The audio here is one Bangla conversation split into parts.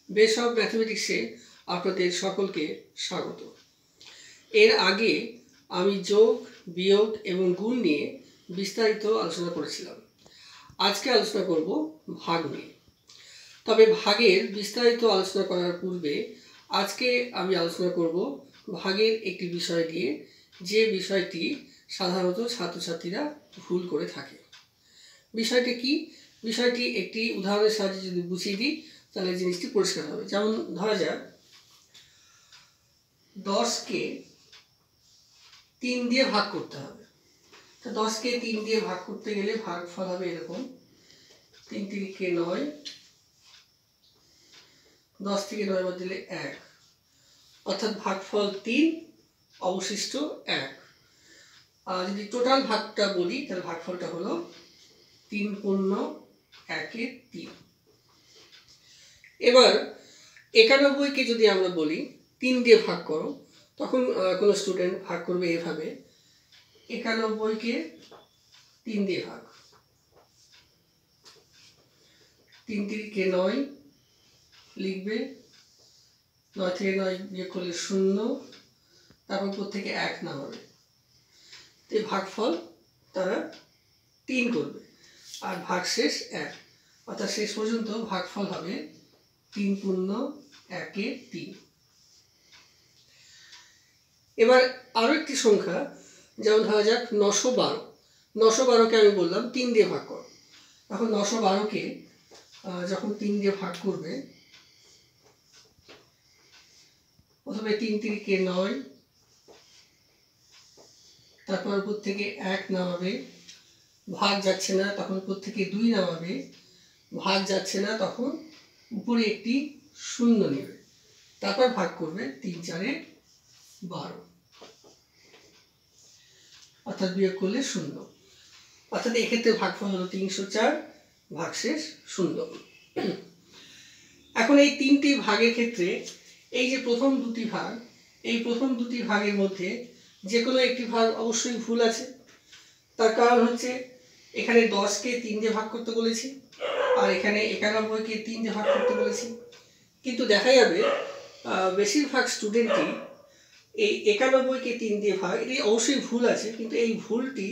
বেস অফ ম্যাথমেটিক্সে আপনাদের সকলকে স্বাগত। এর আগে আমি যোগ, বিয়োগ এবং গুণ নিয়ে বিস্তারিত আলোচনা করেছিলাম। আজকে আলোচনা করব ভাগ নিয়ে। তবে ভাগের বিস্তারিত আলোচনা করার পূর্বে আজকে আমি আলোচনা করব ভাগের একটি বিষয় নিয়ে, যে বিষয়টি সাধারণত ছাত্রছাত্রীরা ভুল করে থাকে। বিষয়টি কি? বিষয়টি একটি উদাহরণের সাহায্যে যদি বুঝিয়ে দিই তাহলে জিনিসটি পরিষ্কার হবে। যেমন ধরা যাক 10কে 3 দিয়ে ভাগ করতে হবে। তো 10কে 3 দিয়ে ভাগ করতে গেলে ভাগফল হবে এরকম, 3 3 9, 10 থেকে 9 বাদ দিলে 1, অর্থাৎ ভাগফল 3, অবশিষ্ট 1। আর যদি টোটাল ভাগটা বলি তাহলে ভাগফলটা হলো 3 পূর্ণ 1 3। এবার 91কে যদি আমরা বলি 3 দিয়ে ভাগ করো, তখন কোনো স্টুডেন্ট ভাগ করবে এভাবে, 91কে 3 দিয়ে ভাগ, 3 3 9 লিখবে, 9 থেকে 9 বিয়োগ করলে 0, তারপর উপর থেকে 1 নামাবে। তো ভাগফল তারা 3 করবে আর ভাগশেষ 1, অর্থাৎ শেষ পর্যন্ত ভাগফল হবে 3 পূর্ণ 1 3। এবার আরো একটি সংখ্যা, যেমন ধরা যাক 912। 912কে আমি বললাম 3 দিয়ে ভাগ করো। এখন 912কে যখন 3 দিয়ে ভাগ করবে, প্রথমে 3 3 9, তারপর উপর থেকে 1 নামাবে, ভাগ যাচ্ছে না তখন উপর থেকে 2 নামাবে, ভাগ যাচ্ছে না তখন উপরে একটি 0 নেবে, তারপর ভাগ করবে 3 4 12, অর্থাৎ বিয়োগ করলে 0, অর্থাৎ এক্ষেত্রে ভাগফল হলো 304, ভাগশেষ 0। এখন এই 3টি ভাগের ক্ষেত্রে এই যে প্রথম দুটি ভাগ, এই প্রথম দুটি ভাগের মধ্যে যে কোনো একটি ভাগ অবশ্যই ভুল আছে। তার কারণ হচ্ছে এখানে 10কে 3 দিয়ে ভাগ করতে বলেছি আর এখানে 91কে 3 দিয়ে ভাগ করতে বলেছি, কিন্তু দেখা যাবে বেশিরভাগ স্টুডেন্টই এই 91কে 3 দিয়ে ভাগ, এটি অবশ্যই ভুল আছে, কিন্তু এই ভুলটি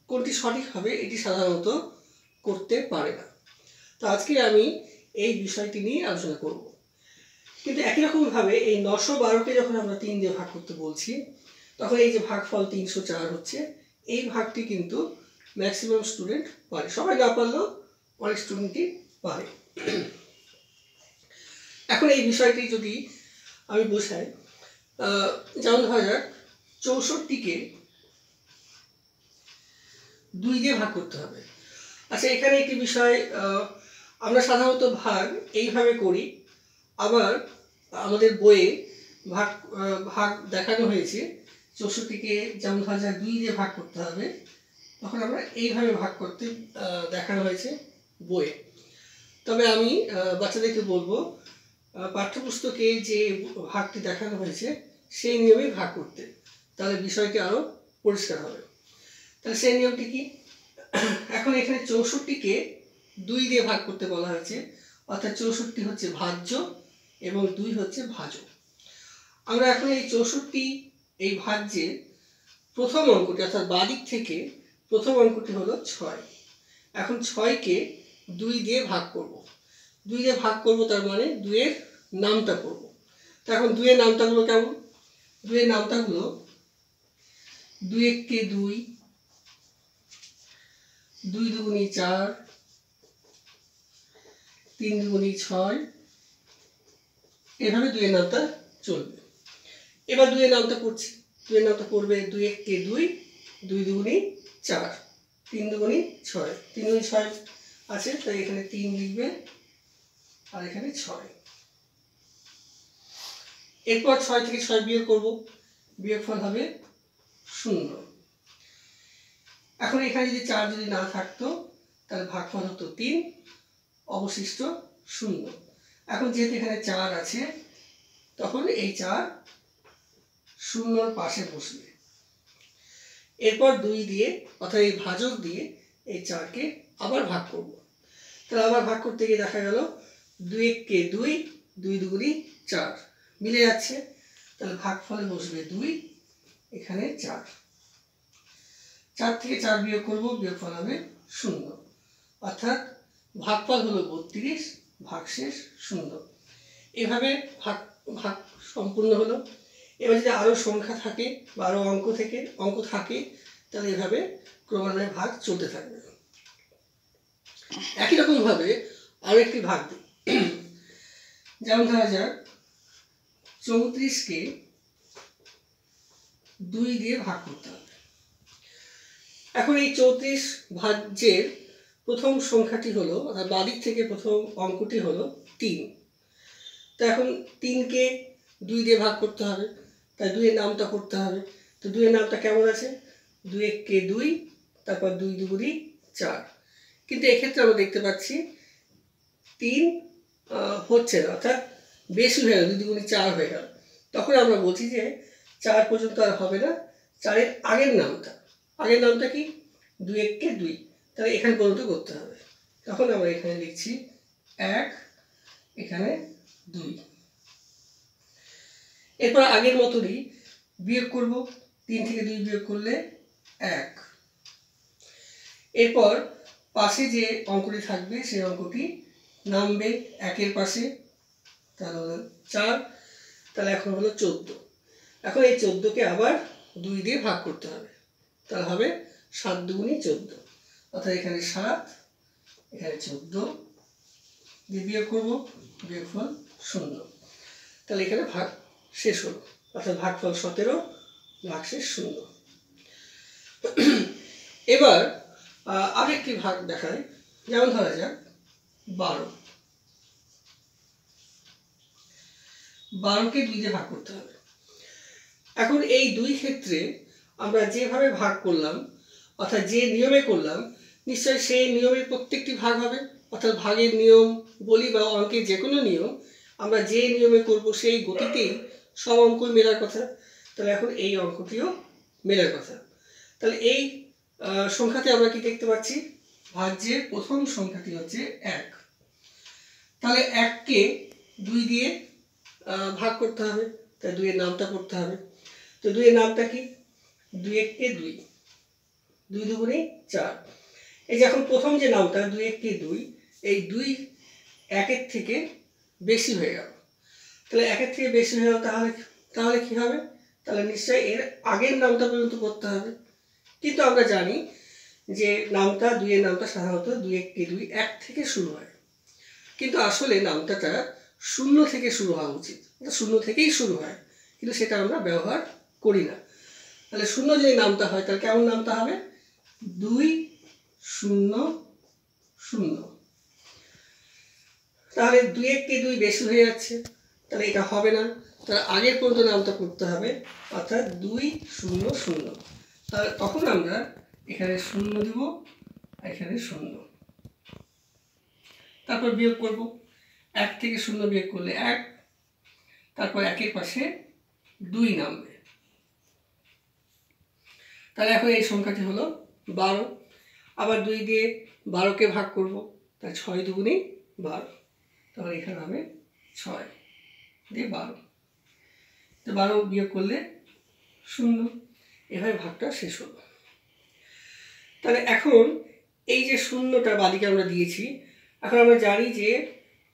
কোনটি সঠিক হবে এটি সাধারণত করতে পারে না। তো আজকে আমি এই বিষয়টি নিয়ে আলোচনা করব। কিন্তু একই রকমভাবে এই 912কে যখন আমরা 3 দিয়ে ভাগ করতে বলছি, তখন এই যে ভাগফল 304 হচ্ছে, এই ভাগটি কিন্তু ম্যাক্সিমাম স্টুডেন্ট পারে, সবাই না পারলেও অনেক স্টুডেন্টই পারে। এখন এই বিষয়টি যদি আমি বোঝাই, যেমন ধরা যাক 64কে 2 দিয়ে ভাগ করতে হবে। আচ্ছা, এখানে একটি বিষয়, আমরা সাধারণত ভাগ এইভাবে করি, আবার আমাদের বইয়ে ভাগ দেখানো হয়েছে 64কে যেমন ধরা যাক 2 দিয়ে ভাগ করতে হবে, তখন আমরা এইভাবে ভাগ করতে দেখানো হয়েছে বইয়ে। তবে আমি বাচ্চাদেরকে বলবো পাঠ্যপুস্তকে যে ভাগটি দেখানো হয়েছে সেই নিয়মেই ভাগ করতে, তাহলে বিষয়টি আরো পরিষ্কার হবে। তাহলে সেই নিয়মটি কি? এখন এখানে 64কে 2 দিয়ে ভাগ করতে বলা হয়েছে, অর্থাৎ 64 হচ্ছে ভাজ্য এবং 2 হচ্ছে ভাজক। আমরা এখন এই 64 এই ভাজ্যে প্রথম অঙ্কটি, অর্থাৎ বাদিক থেকে প্রথম অঙ্কটি হলো 6। এখন 6কে 2 দিয়ে ভাগ করব। 2 দিয়ে ভাগ করব তার মানে 2 এর নামতা করব। তো এখন 2 এর নামতাগুলো কেমন? 2 এর নামতাগুলো 2 1 2, 2 2 4, 3 2 6, এভাবে 2 এর নামতা চলবে। এবার 2 এর নামতা পড়ছি, 2 এর নামতা পড়বে 2 1 2, 2 2 4, 3 2 6, 3 2 6 আছে, তাই এখানে 3 লিখবে আর এখানে 6। এরপর 6 থেকে 6 বিয়োগ করব, বিয়োগফল হবে 0। এখন এখানে যদি 4 যদি না থাকতো তাহলে ভাগফল হতো 3, অবশিষ্ট 0। এখন যেহেতু এখানে 4 আছে, তখন এই 4 0 পাশে বসবে। এরপর 2 দিয়ে, অর্থাৎ এই ভাজক দিয়ে এই 4কে আবার ভাগ করব। তাহলে আবার ভাগ করতে গিয়ে দেখা গেল 2 কে 2, 2 দুগুণি 4 মিলে যাচ্ছে। তাহলে ভাগফলে বসবে 2, এখানে 4। 4 থেকে 4 বিয়োগ করব, বিয়োগফল হবে 0। অর্থাৎ ভাগফল হলো 32, ভাগশেষ 0। এভাবে ভাগ সম্পূর্ণ হলো। এবার যদি আরও সংখ্যা থাকে বা আরও অঙ্ক থাকে তাহলে এভাবে ক্রমান্বয়ে ভাগ চলতে থাকবে। একই রকমভাবে আরও একটি ভাগ দিই। যেমন ধরা যাক 34কে 2 দিয়ে ভাগ করতে হবে। এখন এই 34 ভাজ্যের প্রথম সংখ্যাটি হলো, অর্থাৎ বাদিক থেকে প্রথম অঙ্কটি হলো 3। তো এখন 3কে 2 দিয়ে ভাগ করতে হবে, তাই 2 এর নামটা করতে হবে। তো 2 এর নামটা কেমন আছে? 2 কে 2, তারপর 2 দুগুণি 4। কিন্তু এক্ষেত্রে আমরা দেখতে পাচ্ছি 3 হচ্ছে না, অর্থাৎ বেশি হয়ে গেল, 2 দুগুণি 4 হয়ে গেল। তখন আমরা বলছি যে 4 পর্যন্ত আর হবে না, 4-এর আগের নামটা কি? 2 কে 2, তাহলে এখানে পর্যন্ত করতে হবে। তখন আমরা এখানে লিখছি 1, এখানে 2। এরপর আগের মতনই বিয়োগ করব, 3 থেকে 2 বিয়োগ করলে 1। এরপর পাশে যে অঙ্কটি থাকবে সেই অঙ্কটি নামবে 1-এর পাশে, তাহলে হলো 4, তাহলে এখন হলো 14। এখন এই 14কে আবার 2 দিয়ে ভাগ করতে হবে, তাহলে হবে 7 দুগুণি 14, অর্থাৎ এখানে 7, এখানে 14 দিয়ে বিয়োগ করব, বিয়োগফল 0। তাহলে এখানে ভাগ শেষ হলো, অর্থাৎ ভাগফল 17, ভাগশেষ 0। এবার আরেকটি ভাগ দেখায়। যেমন ধরা যাক 12কে 2 দিয়ে ভাগ করতে হবে। এখন এই 2 ক্ষেত্রে আমরা যেভাবে ভাগ করলাম, অর্থাৎ যে নিয়মে করলাম, নিশ্চয়ই সেই নিয়মের প্রত্যেকটি ভাগ হবে। অর্থাৎ ভাগের নিয়ম বলি বা অঙ্কের যে কোনো নিয়ম আমরা যে নিয়মে করব সেই গতিতেই সব অঙ্কই মেলার কথা। তাহলে এখন এই অঙ্কটিও মেলার কথা। তাহলে এই সংখ্যাতে আমরা কি দেখতে পাচ্ছি? ভাজ্যের প্রথম সংখ্যাটি হচ্ছে 1। তাহলে 1কে 2 দিয়ে ভাগ করতে হবে, তাই 2 এর নামটা করতে হবে। তো 2 এর নামটা কি? 2 কে 2, 2 দুগুণি 4। এই যে এখন প্রথম যে নামটা 2 কে 2, এই 2 1-এর থেকে বেশি হয়ে গেল। তাহলে 1-এর থেকে বেশি হয়ে গেল, তাহলে কি হবে? তাহলে নিশ্চয়ই এর আগের নামটা পর্যন্ত করতে হবে। কিন্তু আমরা জানি যে 2 এর নামটা সাধারণত 2 কে 2, 1 থেকে শুরু হয়। কিন্তু আসলে নামটাটা 0 থেকে শুরু হওয়া উচিত, 0 থেকেই শুরু হয়, কিন্তু সেটা আমরা ব্যবহার করি না। তাহলে 0 যদি নামটা হয় তাহলে কেমন নামটা হবে? 2 0 0। তাহলে 2 কে 2 বেশি হয়ে যাচ্ছে, তাহলে এটা হবে না। তাহলে আগের পর্যন্ত নামটা করতে হবে, অর্থাৎ 2 0 0। তাহলে তখন আমরা এখানে 0 দিব, এখানে 0। তারপর বিয়োগ করব, 1 থেকে 0 বিয়োগ করলে 1, তারপর 1-এর পাশে 2 নামবে। তাহলে এখন এই সংখ্যাটি হলো 12। আবার 2 দিয়ে 12কে ভাগ করব, তাহলে 6 দুগুণি 12, তাহলে এখানে হবে 6 দিয়ে 12। তো 12 বিয়োগ করলে 0। এভাবে ভাগটা শেষ হলো। তাহলে এখন এই যে 0টা বাদিকে আমরা দিয়েছি, এখন আমরা জানি যে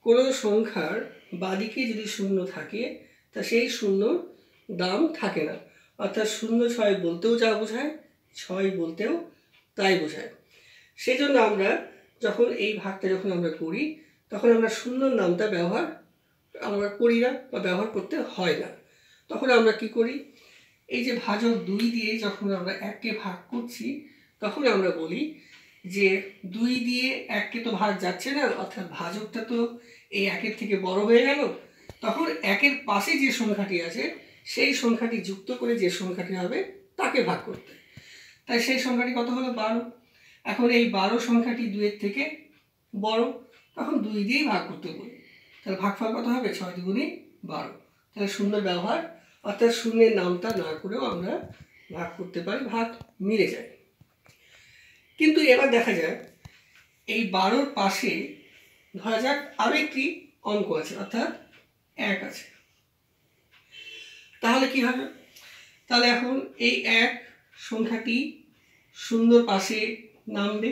কোনো সংখ্যার বাদিকে যদি 0 থাকে তা সেই 0 দাম থাকে না, অর্থাৎ 0 6 বলতেও যা বোঝায়, 6 বলতেও তাই বোঝায়। সেই জন্য আমরা যখন এই ভাগটা আমরা করি তখন আমরা 0 নামটা আমরা করি না বা ব্যবহার করতে হয় না। তখন আমরা কি করি? এই যে ভাজক 2 দিয়ে যখন আমরা 1কে ভাগ করছি তখন আমরা বলি যে 2 দিয়ে 1কে তো ভাগ যাচ্ছে না, অর্থাৎ ভাজকটা তো এই 1-এর থেকে বড় হয়ে গেল। তখন 1-এর পাশে যে সংখ্যাটি আছে সেই সংখ্যাটি যুক্ত করে যে সংখ্যাটি হবে তাকে ভাগ করতে। তাই সেই সংখ্যাটি কত হলো? 12। এখন এই 12 সংখ্যাটি 2-এর থেকে বড়, তখন 2 দিয়েই ভাগ করতে বলি। তাহলে ভাগফল কত হবে? 6 দুগুণি 12। তাহলে 0 ব্যবহার, অর্থাৎ 0-এর নামটা না করেও আমরা ভাগ করতে পারি, ভাগ মিলে যায়। কিন্তু এবার দেখা যায় এই 12-র পাশে ধরা যাক আরও একটি অঙ্ক আছে, অর্থাৎ 1 আছে। তাহলে কি হবে? তাহলে এখন এই 1 সংখ্যাটি শূন্যর পাশে নামবে।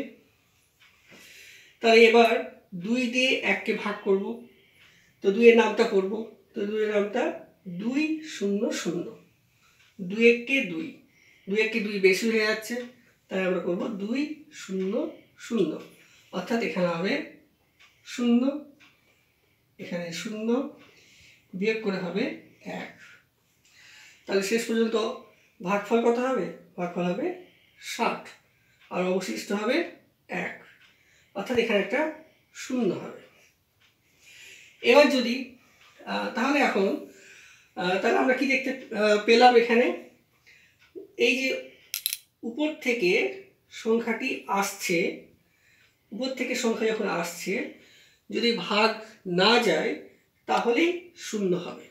তাহলে এবার 2 দিয়ে 1কে ভাগ করব, তো 2 এর নামটা করব, তো 2 এর নামটা 2 0 0, 2 1 2, 2 1 2 বেশি হয়ে যাচ্ছে, তাই আমরা করব 2 0 0, অর্থাৎ এখানে হবে 0, এখানে 0, বিয়োগ করে হবে 1। তাহলে শেষ পর্যন্ত ভাগফল কত হবে? ভাগফল হবে 60, আর অবশিষ্ট হবে 1, অর্থাৎ এখানে একটা 0 হবে। এবার যদি তাহলে এখন তাহলে আমরা কি দেখতে পেলাম? এখানে এই যে উপর থেকে সংখ্যাটি আসছে, উপর থেকে সংখ্যা যখন আসছে, যদি ভাগ না যায় তাহলেই 0 হবে।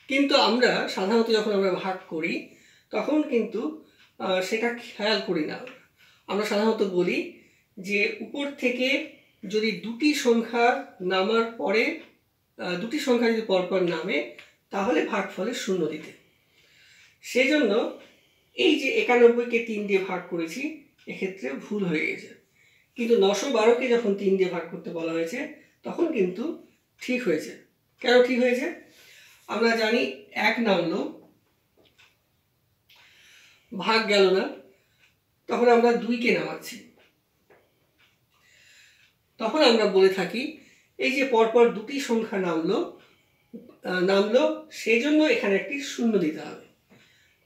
কিন্তু আমরা সাধারণত যখন আমরা ভাগ করি তখন কিন্তু সেটা খেয়াল করি না। আমরা সাধারণত বলি যে উপর থেকে যদি দুটি সংখ্যা নামার পরে, দুটি সংখ্যা যদি পরপর নামে তাহলে ভাগফলে 0 দিতে। সেই জন্য এই যে 91কে 3 দিয়ে ভাগ করেছি, এক্ষেত্রে ভুল হয়ে গেছে। কিন্তু 912কে যখন 3 দিয়ে ভাগ করতে বলা হয়েছে তখন কিন্তু ঠিক হয়েছে। কেন ঠিক হয়েছে? আমরা জানি 1 নামলো, ভাগ গেল না, তখন আমরা 2কে নামাচ্ছি। তখন আমরা বলে থাকি এই যে পরপর দুটি সংখ্যা নামলো সেই জন্য এখানে একটি 0 দিতে হবে।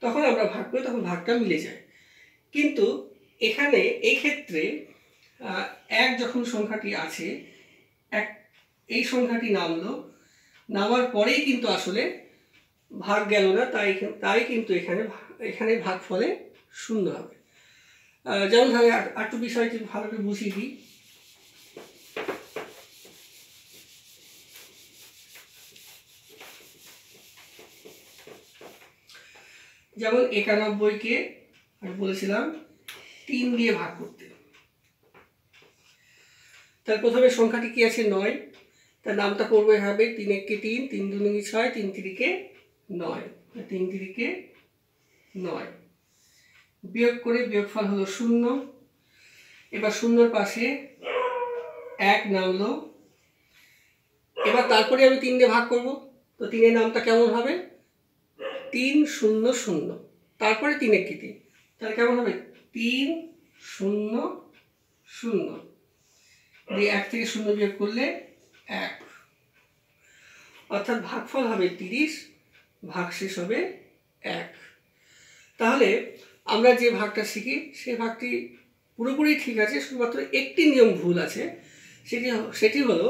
তখন আমরা ভাগ করি, তখন ভাগটা মিলে যায়। কিন্তু এখানে এই ক্ষেত্রে 1 যখন সংখ্যাটি আছে, এই সংখ্যাটি নামার পরেই কিন্তু আসলে ভাগ গেল না, তাই কিন্তু এখানে ভাগফলে 0 হবে। যেমন ধরে একটু বিষয়টি ভালো করে বুঝিয়ে দিই। যেমন 91কে আমি বলেছিলাম 3 দিয়ে ভাগ করতে। তার প্রথমে সংখ্যাটি কি আছে? 9, তার নামটা করবে হবে 3 1 3, 3 2 6, 3 3 9, 3 3 9, বিয়োগ করে বিয়োগফল হলো 0। এবার 0-র পাশে 1 নামলো, এবার তারপরে আমি 3 দিয়ে ভাগ করব, তো 3 এর নামটা কেমন হবে? 3 0 0, তারপরে 3 1 3, তাহলে কেমন হবে? 3 0 0, দিয়ে 1 থেকে 0 বিয়োগ করলে 1, অর্থাৎ ভাগফল হবে 30, ভাগশেষ হবে 1। তাহলে আমরা যে ভাগটা শিখি সেই ভাগটি পুরোপুরি ঠিক আছে, শুধুমাত্র একটি নিয়ম ভুল আছে। সেটি হলো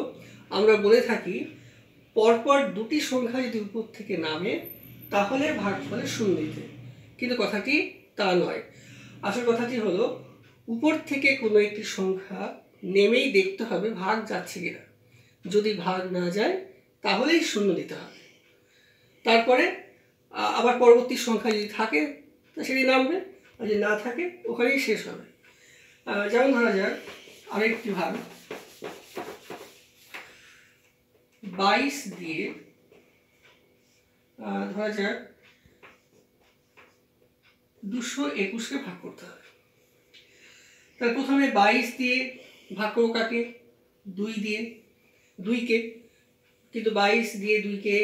আমরা বলে থাকি পরপর দুটি সংখ্যা যদি উপর থেকে নামে তাহলে ভাগফলে 0 দিতে, কিন্তু কথাটি তা নয়। আসল কথাটি হলো উপর থেকে কোনো একটি সংখ্যা নেমেই দেখতে হবে ভাগ যাচ্ছে কিনা। যদি ভাগ না যায় তাহলেই 0 দিতে হবে। তারপরে আবার পরবর্তী সংখ্যা যদি থাকে তা সেটি নামবে, আর যদি না থাকে ওখানেই শেষ হবে। যেমন ধরা যাক আরেকটি ভাগ 22 দিয়ে ধরা যাক 221কে ভাগ করতে হবে। তাহলে প্রথমে 22 দিয়ে ভাগ করবো কাকে? 2কে, কিন্তু 22 দিয়ে 2কে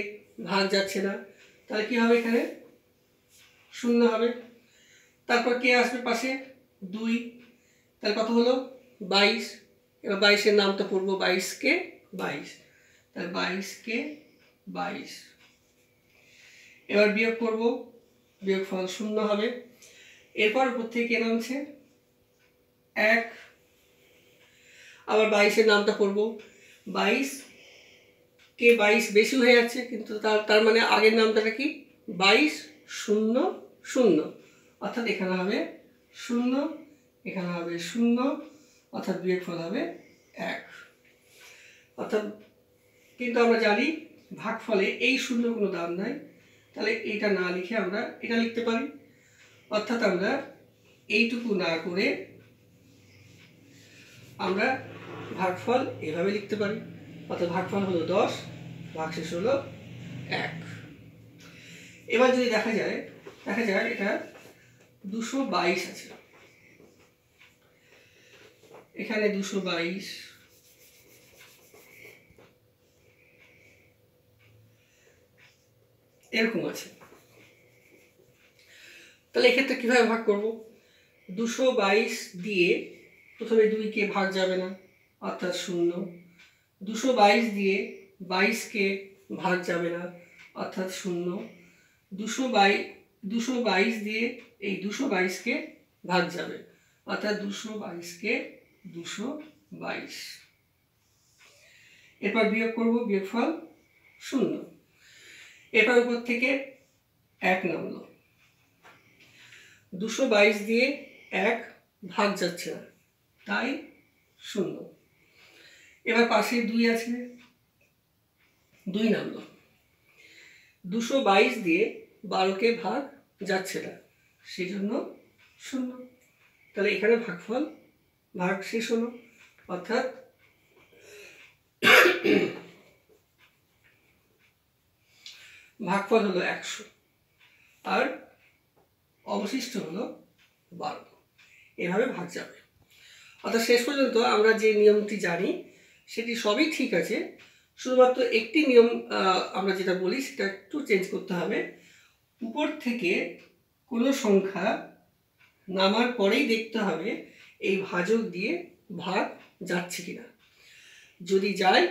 ভাগ যাচ্ছে না, তাহলে কি হবে? এখানে 0 হবে। তারপর কে আসবে পাশে? 2, তাহলে কত হলো? 22। এবার 22-এর নামটা পড়বো 22কে 22, তাহলে 22কে 22। এবার বিয়োগ করব, বিয়োগফল 0 হবে। এরপর উপর থেকে কে নামছে? 1, আবার 22-এর নামটা পড়বো 22কে 22 বেশি হয়ে যাচ্ছে, কিন্তু তার মানে আগের নামটা কি? 22 0 0, অর্থাৎ এখানে হবে 0, এখানে হবে 0, অর্থাৎ বিয়োগফল হবে 1। অর্থাৎ কিন্তু আমরা জানি ভাগফলে এই 0 কোনো দাম নাই, তাহলে এটা না লিখে আমরা এটা লিখতে পারি। অর্থাৎ আমরা এইটুকু না করে আমরা ভাগফল এভাবে লিখতে পারি। অর্থাৎ ভাগফল হলো 10, ভাগশেষ হলো 1। এবার যদি দেখা যায় এটা 222 আছে, এখানে 222, এরকম আছে। তাহলে এক্ষেত্রে কিভাবে ভাগ করব? 222 দিয়ে প্রথমে 2 কে ভাগ যাবে না, অর্থাৎ 0। 222 দিয়ে 22 কে ভাগ যাবে না, অর্থাৎ 0। 222 দিয়ে এই 222 কে ভাগ যাবে, অর্থাৎ 222 কে 222। এরপর বিয়োগ করব, বিয়োগফল 0। এরপর উপর থেকে 1 নামলো, 222 দিয়ে 1 ভাগ যাচ্ছে না, তাই 0। এবার পাশে 2 আছে, 2 নামলো, 222 দিয়ে 12 কে ভাগ যাচ্ছে না, সেই জন্য 0। তাহলে এখানে ভাগ শেষ হলো, অর্থাৎ ভাগফল হলো 100 আর অবশিষ্ট হলো 12। এভাবে ভাগ যাবে। অর্থাৎ শেষ পর্যন্ত আমরা যে নিয়মটি জানি সেটি সবই ঠিক আছে, শুধুমাত্র একটি নিয়ম আমরা যেটা বলি সেটা একটু চেঞ্জ করতে হবে। উপর থেকে কোনো সংখ্যা নামার পরেই দেখতে হবে এই ভাজক দিয়ে ভাগ যাচ্ছে কিনা। যদি যায়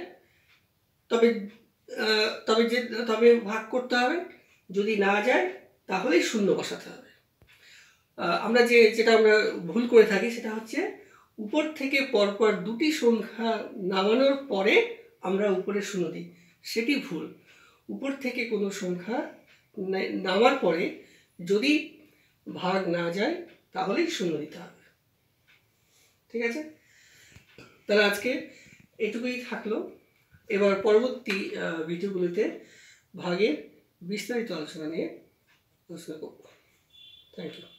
তবে ভাগ করতে হবে, যদি না যায় তাহলেই 0 বসাতে হবে। আমরা যেটা আমরা ভুল করে থাকি সেটা হচ্ছে উপর থেকে পরপর 2টি সংখ্যা নামানোর পরে আমরা উপরে 0 দিই, সেটি ভুল। উপর থেকে কোনো সংখ্যা নামার পরে যদি ভাগ না যায় তাহলেই 0 দিতে হবে। ঠিক আছে? তাহলে আজকে এটুকুই থাকলো। এবার পরবর্তী ভিডিওগুলোতে ভাগের বিস্তারিত আলোচনা নিয়ে করব। Thank you.